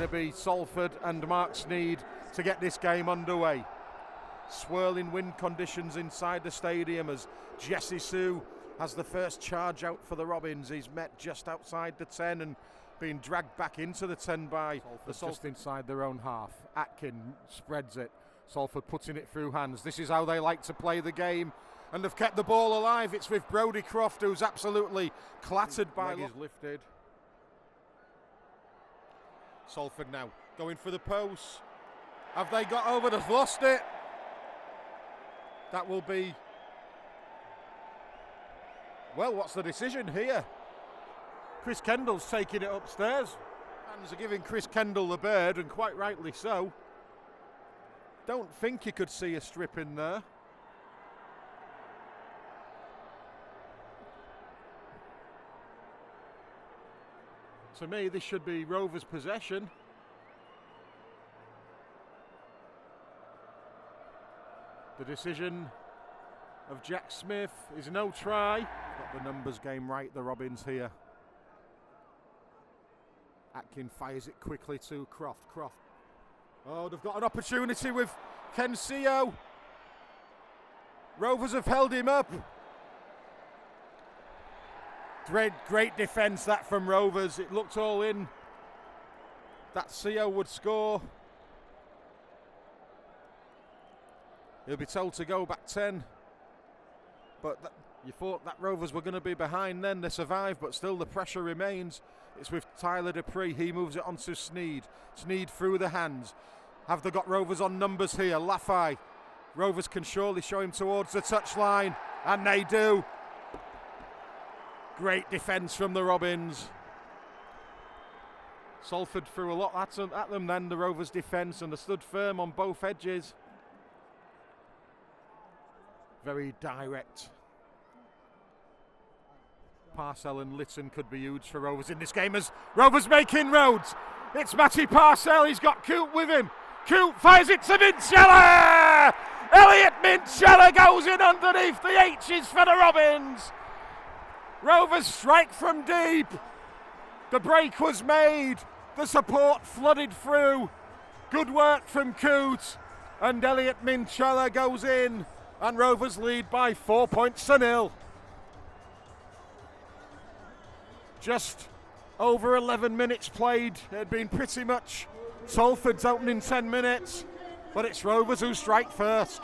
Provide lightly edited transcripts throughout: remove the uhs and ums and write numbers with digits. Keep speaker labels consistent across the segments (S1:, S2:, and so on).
S1: to be Salford and Mark Sneed to get this game underway. Swirling wind conditions inside the stadium as Jesse Sue has the first charge out for the Robins. He's met just outside the 10 and being dragged back into the 10 by Salford just inside their own half. Atkin spreads it. Salford putting it through hands. This is how they like to play the game and have kept the ball alive. It's with Brodie Croft, who's absolutely clattered by... Leg is lifted. Salford now going for the post. Have they got over? They've lost it. That will be... Well, what's the decision here? Chris Kendall's taking it upstairs. Fans are giving Chris Kendall the bird, and quite rightly so. Don't think you could see a strip in there. To me, this should be Rovers' possession. The decision of Jack Smith is no try. Got the numbers game right, the Robins here. Atkin fires it quickly to Croft. Oh, they've got an opportunity with Kensio. Rovers have held him up. Great defence that from Rovers. It looked all in. That Sio would score. He'll be told to go back 10. But you thought that Rovers were going to be behind then. They survived, but still the pressure remains. It's with Tyler Dupree. He moves it on to Sneed. Sneed through the hands. Have they got Rovers on numbers here? Laffey. Rovers can surely show him towards the touchline. And they do. Great defence from the Robins. Salford threw a lot at them then, the Rovers defence, and they stood firm on both edges. Very direct. Parcell and Litton could be huge for Rovers in this game as Rovers make inroads. It's Matty Parcell, he's got Coote with him. Coote fires it to Minchella! Elliot Minchella goes in underneath the H's for the Robins. Rovers strike from deep. The break was made. The support flooded through. Good work from Coote. And Elliot Minchella goes in. And Rovers lead by 4 points to 0. Just over 11 minutes played. It had been pretty much Salford's opening 10 minutes. But it's Rovers who strike first.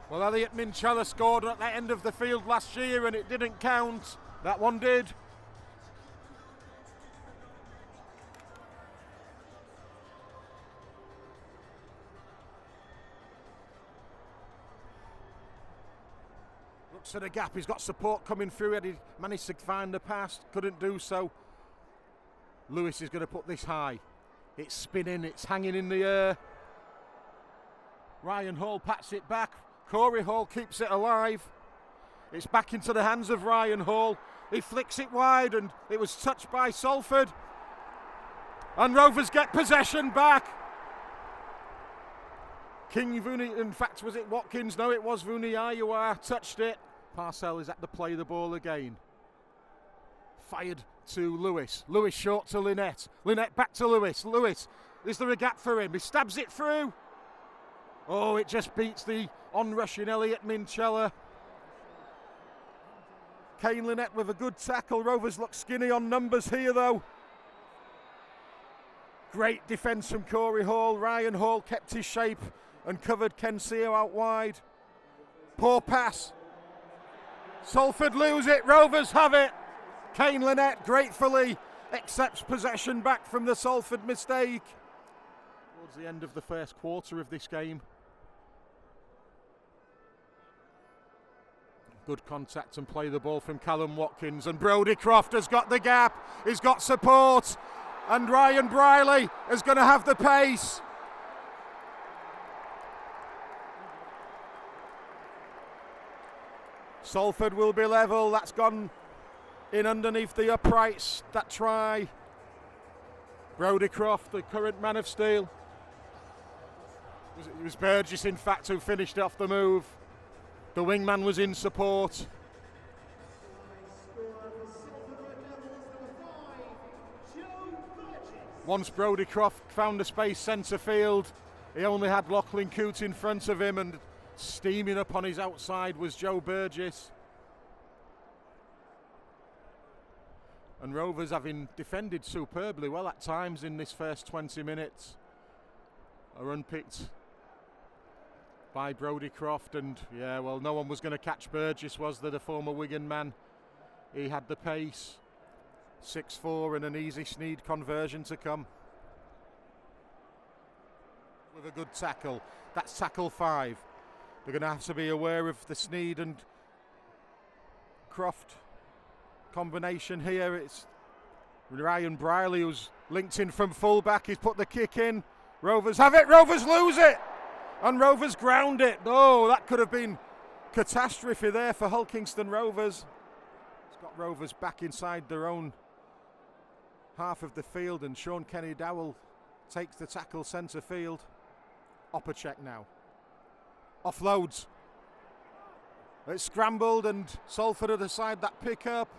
S1: Well, Elliot Minchella scored at the end of the field last year and it didn't count. That one did. Looks at a gap, he's got support coming through. He managed to find the pass, couldn't do so. Lewis is going to put this high. It's spinning, it's hanging in the air. Ryan Hall pats it back. Corey Hall keeps it alive. It's back into the hands of Ryan Hall. He flicks it wide and it was touched by Salford. And Rovers get possession back. King Vuni, in fact, was it Watkins? No, it was Vuniyawa, touched it. Parcell is at the play the ball again. Fired to Lewis. Lewis short to Lynette. Lynette back to Lewis. Lewis, is there a gap for him? He stabs it through. Oh, it just beats the on-rushing Elliot Minchella. Kane Lynette with a good tackle. Rovers look skinny on numbers here, though. Great defence from Corey Hall. Ryan Hall kept his shape and covered Kensio out wide. Poor pass. Salford lose it. Rovers have it. Kane Lynette gratefully accepts possession back from the Salford mistake. Towards the end of the first quarter of this game. Good contact and play the ball from Callum Watkins, and Brodie Croft has got the gap, he's got support, and Ryan Briley is going to have the pace. Salford will be level, that's gone in underneath the uprights, that try. Brodie Croft, the current man of steel. It was Burgess, in fact, who finished off the move. The wingman was in support. Once Brodie Croft found a space centre field, he only had Lachlan Coote in front of him, and steaming up on his outside was Joe Burgess. And Rovers, having defended superbly well at times in this first 20 minutes, are unpicked by Brodie Croft. And yeah, well, no one was going to catch Burgess, was there, the former Wigan man? He had the pace. 6-4 and an easy Sneed conversion to come. With a good tackle. That's tackle 5. They're going to have to be aware of the Sneed and Croft combination here. It's Ryan Briley who's linked in from fullback. He's put the kick in. Rovers have it. Rovers lose it. And Rovers ground it. Oh, that could have been catastrophe there for Hull Kingston Rovers. It's got Rovers back inside their own half of the field, and Sean Kenny Dowell takes the tackle centre field. Opacek now. Offloads. It's scrambled, and Salford are decide that pick up.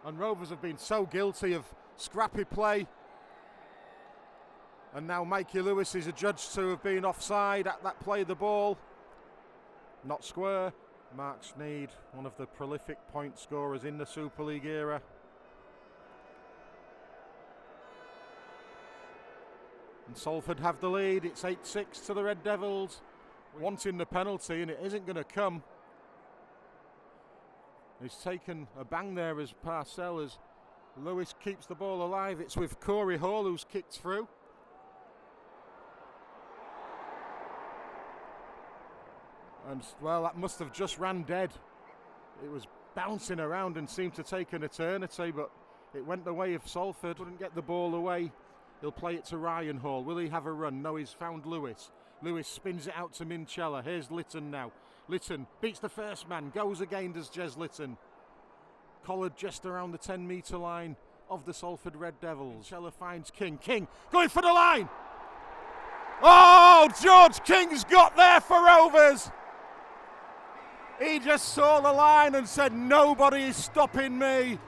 S1: And Rovers have been so guilty of scrappy play. And now Mikey Lewis is adjudged to have been offside at that play of the ball. Not square. Mark Sneed, one of the prolific point scorers in the Super League era. And Salford have the lead. It's 8-6 to the Red Devils. Wanting the penalty, and it isn't going to come. He's taken a bang there as Parcell, as Lewis keeps the ball alive. It's with Corey Hall who's kicked through. And well, that must have just ran dead. It was bouncing around and seemed to take an eternity, but it went the way of Salford. Couldn't get the ball away. He'll play it to Ryan Hall. Will he have a run? No, he's found Lewis. Lewis spins it out to Minchella. Here's Litton now. Litton beats the first man. Goes again, does Jez Litton. Collared just around the 10-metre line of the Salford Red Devils. Minchella finds King. King going for the line. Oh, George King's got there for Rovers. He just saw the line and said, nobody is stopping me.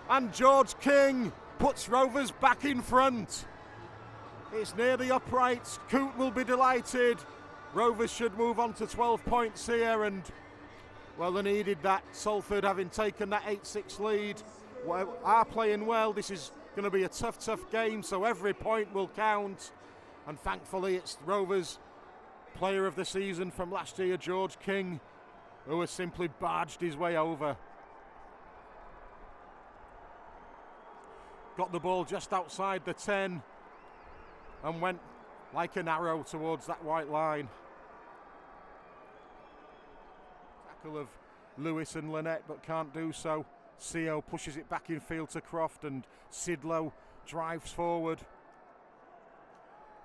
S1: And George King puts Rovers back in front. It's near the uprights. Coote will be delighted. Rovers should move on to 12 points here, and well, they needed that. Salford, having taken that 8-6 lead, are playing well. This is going to be a tough game, so every point will count. And thankfully, it's Rovers player of the season from last year, George King, who has simply barged his way over. Got the ball just outside the 10 and went like an arrow towards that white line. Tackle of Lewis and Lynette, but can't do so. CO pushes it back in field to Croft, and Sidlow drives forward.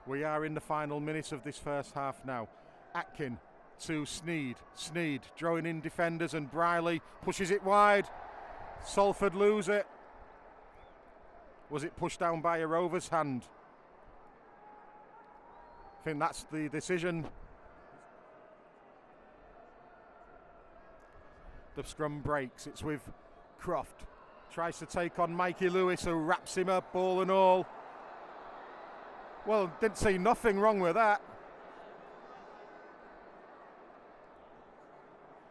S1: We are in the final minute of this first half now. Atkin to Sneed. Sneed drawing in defenders, and Briley pushes it wide. Salford lose it. Was it pushed down by a Rovers hand? I think that's the decision. The scrum breaks. It's with Croft. Tries to take on Mikey Lewis, who wraps him up, ball and all. Well, didn't see nothing wrong with that.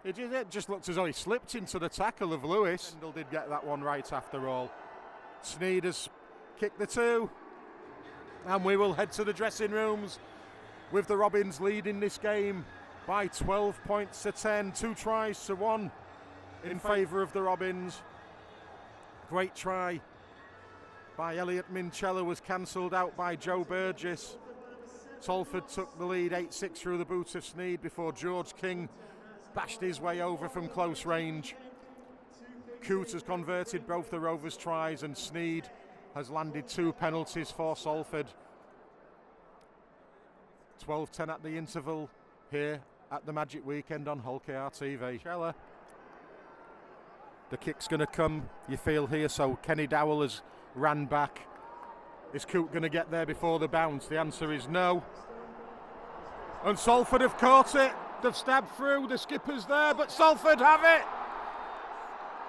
S1: It just looked as though he slipped into the tackle of Lewis. Kendall did get that one right after all. Sneed has kicked the 2. And we will head to the dressing rooms with the Robins leading this game by 12 points to 10. 2 tries to 1 in favour of the Robins. Great try by Elliot Minchella was cancelled out by Joe Burgess. Salford took the lead 8-6 through the boot of Sneed before George King bashed his way over from close range. Coote has converted both the Rovers' tries, and Sneed has landed 2 penalties for Salford. 12-10 at the interval here at the Magic Weekend on Hull KR TV. Shella. The kick's going to come, you feel here, so Kenny Dowell has ran back. Is Coote going to get there before the bounce? The answer is no. And Salford have caught it. They've stabbed through. The skipper's there, but Salford have it.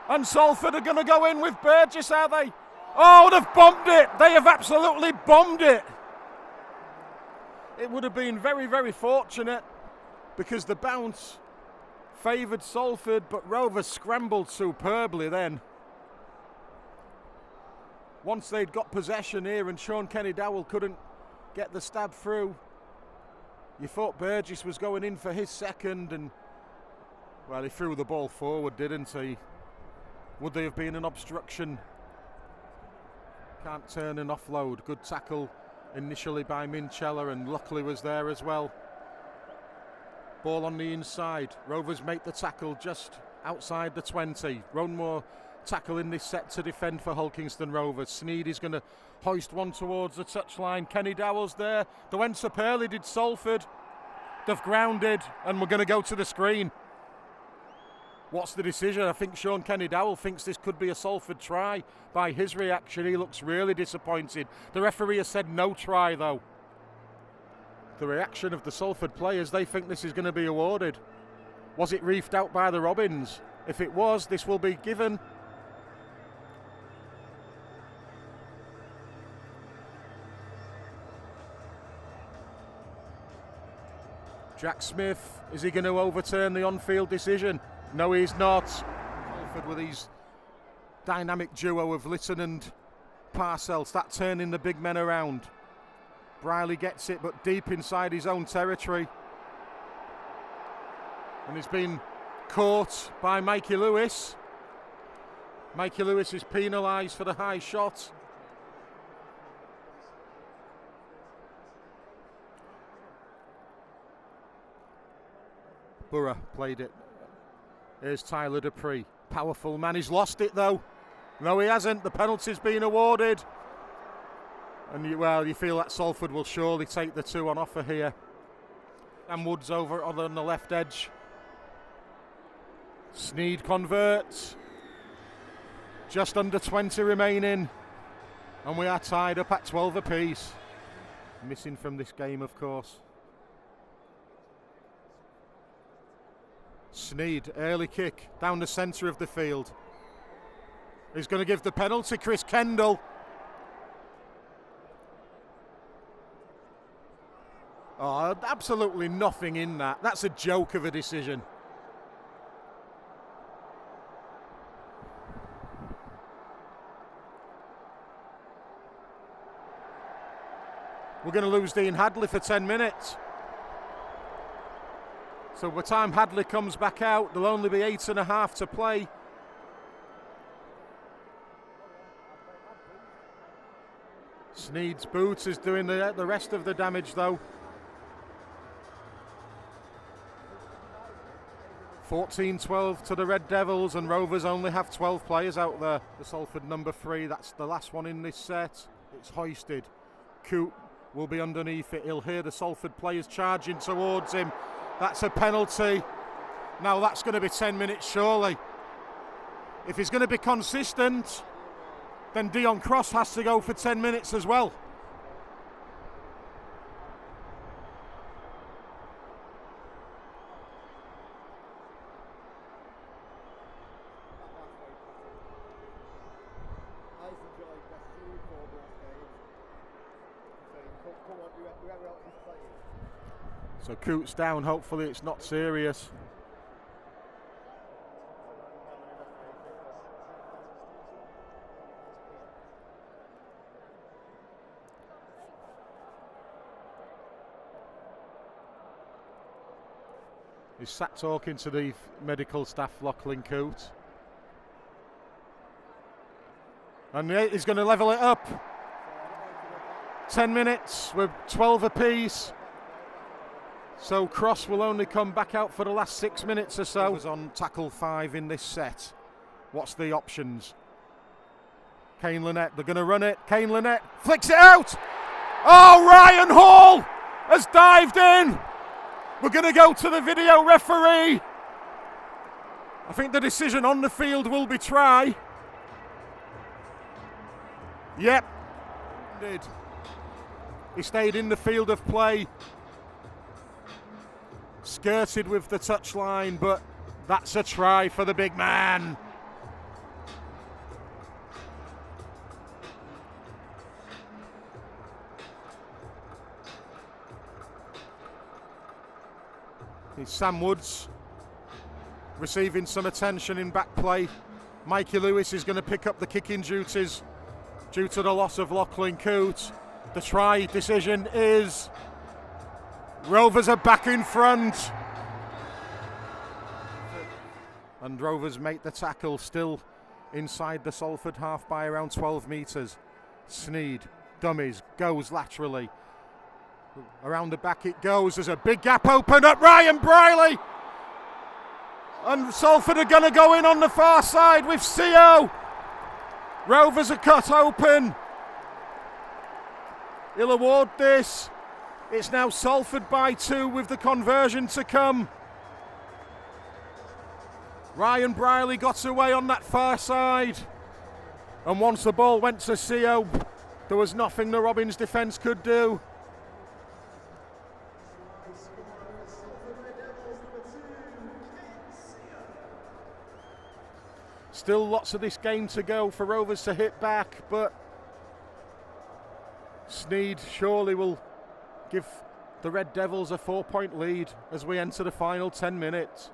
S1: And Salford are going to go in with Burgess, are they? Oh, they've bombed it. They have absolutely bombed it. It would have been very, very fortunate because the bounce favoured Salford, but Rovers scrambled superbly then. Once they'd got possession here and Sean Kenny-Dowell couldn't get the stab through, you thought Burgess was going in for his second, and well, he threw the ball forward, didn't he? Would there have been an obstruction? Can't turn and offload. Good tackle initially by Minchella, and Luckley was there as well. Ball on the inside. Rovers make the tackle just outside the 20. Roanmore tackle in this set to defend for Hulkingston Rovers. Sneed is going to hoist one towards the touchline. Kenny-Dowell's there. The went up early, did Salford. They've grounded, and we're going to go to the screen. What's the decision? I think Sean Kenny-Dowell thinks this could be a Salford try. By his reaction, he looks really disappointed. The referee has said no try, though. The reaction of the Salford players, they think this is going to be awarded. Was it reefed out by the Robins? If it was, this will be given. Jack Smith, is he going to overturn the on-field decision? No, he's not. Salford with his dynamic duo of Litton and Parcell start turning the big men around. Briley gets it, but deep inside his own territory. And he's been caught by Mikey Lewis. Mikey Lewis is penalised for the high shot. Borough played it. Here's Tyler Dupree. Powerful man. He's lost it though. No, he hasn't. The penalty's been awarded. And you feel that Salford will surely take the two on offer here. And Woods over on the left edge. Sneed converts. Just under 20 remaining. And we are tied up at 12 apiece. Missing from this game, of course. Sneed, early kick down the centre of the field. He's going to give the penalty, Chris Kendall. Oh, absolutely nothing in that. That's a joke of a decision. We're going to lose Dean Hadley for 10 minutes. So by the time Hadley comes back out, there'll only be 8.5 to play. Sneed's boot is doing the rest of the damage though. 14-12 to the Red Devils, and Rovers only have 12 players out there. The Salford number 3, that's the last one in this set. It's hoisted. Coote will be underneath it. He'll hear the Salford players charging towards him. That's a penalty. Now that's going to be 10 minutes surely. If he's going to be consistent, then Dion Cross has to go for 10 minutes as well. So Coote's down, hopefully it's not serious. He's sat talking to the medical staff, Lachlan Coote. And he's going to level it up. 10 minutes, we're 12 apiece. So Cross will only come back out for the last 6 minutes or so. He was on tackle 5 in this set. What's the options? Kane Lynette, they're going to run it. Kane Lynette flicks it out. Oh, Ryan Hall has dived in. We're going to go to the video referee. I think the decision on the field will be try. Yep. Did. He stayed in the field of play. Skirted with the touchline, but that's a try for the big man. It's Sam Woods receiving some attention in back play. Mikey Lewis is going to pick up the kicking duties due to the loss of Lachlan Coote. The try decision is Rovers are back in front. And Rovers make the tackle, still inside the Salford half by around 12 metres. Sneed, dummies, goes laterally. Around the back it goes. There's a big gap open up. Ryan Briley. And Salford are going to go in on the far side with CO. Rovers are cut open. He'll award this. It's now Salford by 2 with the conversion to come. Ryan Briley got away on that far side. And once the ball went to CO, there was nothing the Robins defence could do. Still lots of this game to go for Rovers to hit back, but Sneed surely will give the Red Devils a 4-point lead as we enter the final 10 minutes.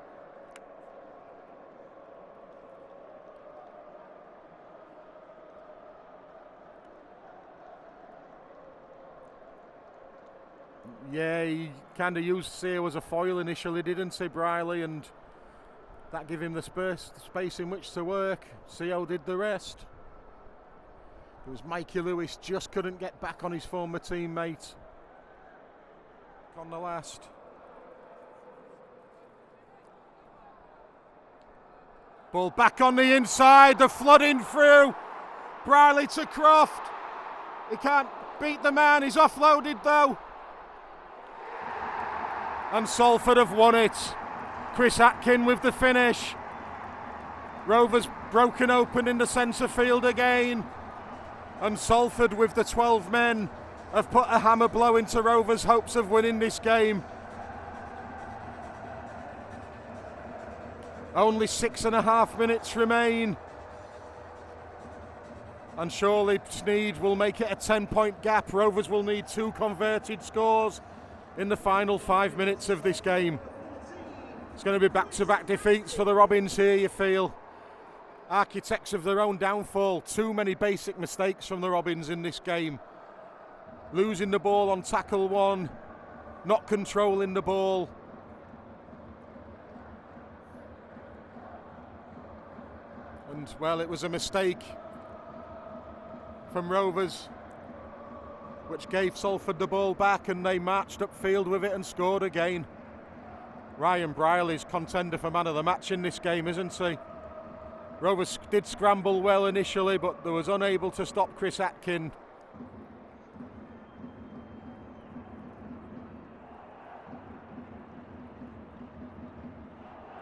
S1: Yeah, he kind of used Sear as a foil initially, didn't he, Briley? And that gave him the space in which to work. CO did the rest. It was Mikey Lewis, just couldn't get back on his former teammate on the last. Ball back on the inside, the flooding through. Briley to Croft. He can't beat the man, he's offloaded though. And Salford have won it. Chris Atkin with the finish. Rovers broken open in the centre field again. And Salford with the 12 men have put a hammer blow into Rovers' hopes of winning this game. Only 6.5 minutes remain. And surely Sneed will make it a 10-point gap. Rovers will need 2 converted scores in the final 5 minutes of this game. It's going to be back-to-back defeats for the Robins here, you feel. Architects of their own downfall. Too many basic mistakes from the Robins in this game. Losing the ball on tackle 1, not controlling the ball. And, well, it was a mistake from Rovers, which gave Salford the ball back, and they marched upfield with it and scored again. Ryan Briley's contender for man of the match in this game, isn't he? Rovers did scramble well initially, but they was unable to stop Chris Atkin.